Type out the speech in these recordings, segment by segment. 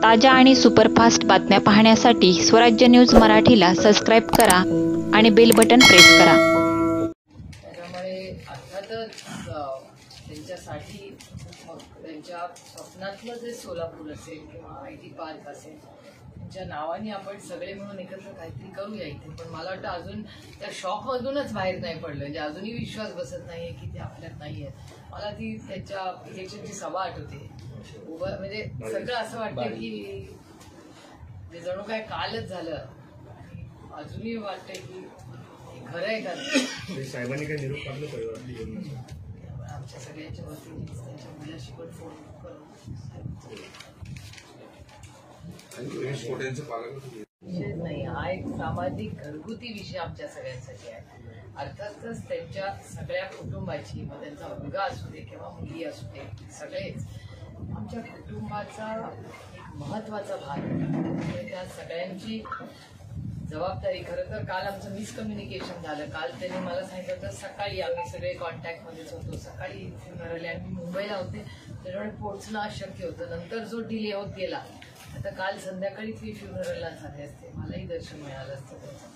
ताज्या आणि सुपरफास्ट बातम्या पाहण्यासाठी स्वराज्य न्यूज मराठीला सबस्क्राईब करा आणि बेल बटन प्रेस करा। त्यामुळे अर्थातच त्यांच्यासाठी मग त्यांच्या स्वप्नातलं जे सोलापूर असेल किंवा IT पार्क असेल त्यांच्या नावाने आपण सगळे मिळून एकत्र काहीतरी करूया इथे। पण मला वाटतं अजून त्या शॉकमधूनच बाहेर नाही पडलं, म्हणजे अजूनही विश्वास बसत नाहीये की ते आपल्यात नाहीये। मला ती त्यांच्या इलेक्शनची सभा आठवते, उभं म्हणजे सगळं असं वाटतं की ते जणू काय कालच झालं। अजूनही वाटतंय की खरं आहे का साहेबांनी काय निरोप काढलं आमच्या सगळ्यांच्या वतीने त्यांच्या मुलाशी पण फोन करून नाही, हा एक सामाजिक घरगुती विषय आमच्या सगळ्यांसाठी आहे। अर्थातच त्यांच्या सगळ्या कुटुंबाची, मग त्यांचा मुलगा असू दे किंवा मुलगी असू दे, सगळेच आमच्या कुटुंबाचा एक महत्वाचा भाग आहे। त्या सगळ्यांची जबाबदारी, खरं तर काल आमचं मिसकम्युनिकेशन झालं। काल त्यांनी मला सांगितलं होतं सकाळी, आम्ही सगळे कॉन्टॅक्टमध्येच होतो, सकाळी फ्युनरल आहे, आम्ही मुंबईला होते त्याच्यामुळे पोहोचणं अशक्य होतं। नंतर जो डिले होत गेला, आता काल संध्याकाळी मी फ्युनरलला झाले असते, मलाही दर्शन मिळालं असतं त्याचं।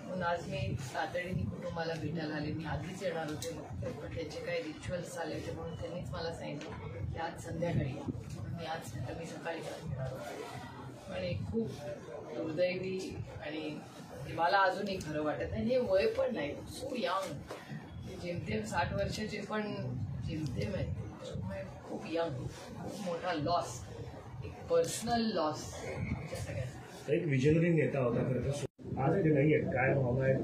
म्हणून आज मी तातडीने कुटुंबाला भेटायला आले। मी आधीच येणार होते, पण त्याचे काही रिच्युअल्स आले होते म्हणून त्यांनीच मला सांगितलं की आज संध्याकाळी या। मी आज मी सकाळी येणार होते, पण एक खूप दुर्दैवी आणि मला अजूनही खरं वाटत नाही। हे वय पण नाही, सो यंग, जेमतेम 60 वर्षाचे पण जेमतेम आहेत, त्याच्यामुळे खूप यंग, खूप मोठा लॉस, एक पर्सनल लॉस आमच्या सगळ्यांना। एक विजनरी नेता होता खरं तर, आज ते नाही आहेत, काय भावना आहेत?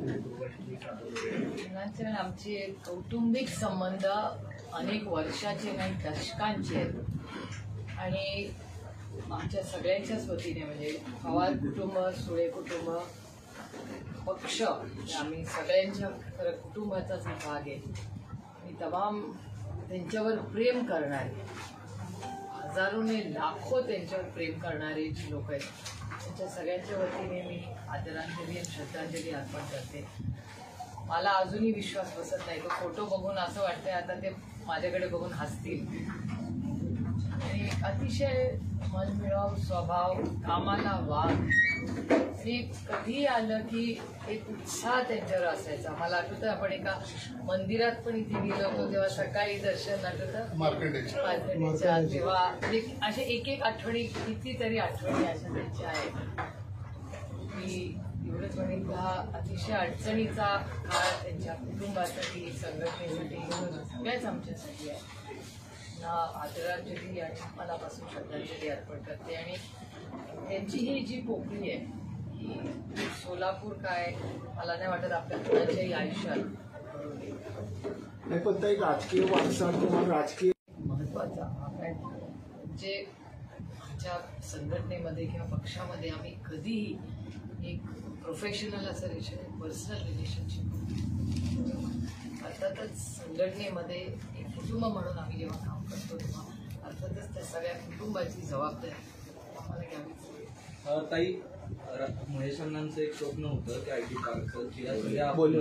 आमचे कौटुंबिक संबंध अनेक वर्षाचे नाही, दशकांचे आहेत आणि आमच्या सगळ्यांच्याच वतीने, म्हणजे पवार कुटुंब, सुळे कुटुंब, पक्ष, आम्ही सगळ्यांच्या खरं कुटुंबाचाच भाग आहे आणि तमाम त्यांच्यावर प्रेम करणारे, हजारोने लाखो त्यांच्यावर प्रेम करणारे जी लोक आहेत, त्यांच्या सगळ्यांच्या वतीने मी आदरांजली आणि श्रद्धांजली अर्पण करते। मला अजूनही विश्वास बसत नाही, तो फोटो बघून असं वाटतंय आता ते माझ्याकडे बघून हसतील। आणि अतिशय मनमिळाऊ स्वभाव, कामाला वाग, हे कधी आलं की एक उत्साह त्यांच्यावर असायचा। मला आठवतं आपण एका मंदिरात पण इथे गेलो होतो तेव्हा सकाळी दर्शन, आठवतं मार्केटच्या, तेव्हा असे एक एक आठवणी, कितीतरी आठवणी अशा त्यांच्या आहेत। मी एवढंच म्हणेन, हा अतिशय अडचणीचा काळ त्यांच्या कुटुंबासाठी, संघटनेसाठी, सगळ्याच आमच्यासाठी आहे ना। आदरांजली आणि मनापासून श्रद्धांजली अर्पण करते। आणि त्यांची ही जी पोकळी आहे ही सोलापूर काय मला नाही वाटत आपल्या कुणाच्याही आयुष्यात घडून येईल। नाही, पण काही राजकीय वारसा किंवा राजकीय महत्वाचा म्हणजे आमच्या संघटनेमध्ये किंवा पक्षामध्ये आम्ही कधीही एक प्रोफेशनल असं पर्सनल रिलेशनशिप, अर्थातच संघटनेमध्ये एक कुटुंब म्हणून आम्ही जेव्हा काम करतो तेव्हा अर्थातच त्या सगळ्या कुटुंबाची जबाबदारी आम्हाला घ्यावीच। ताई, महेश अण्णांचं एक स्वप्न होतं की IT पार्कचं, बोले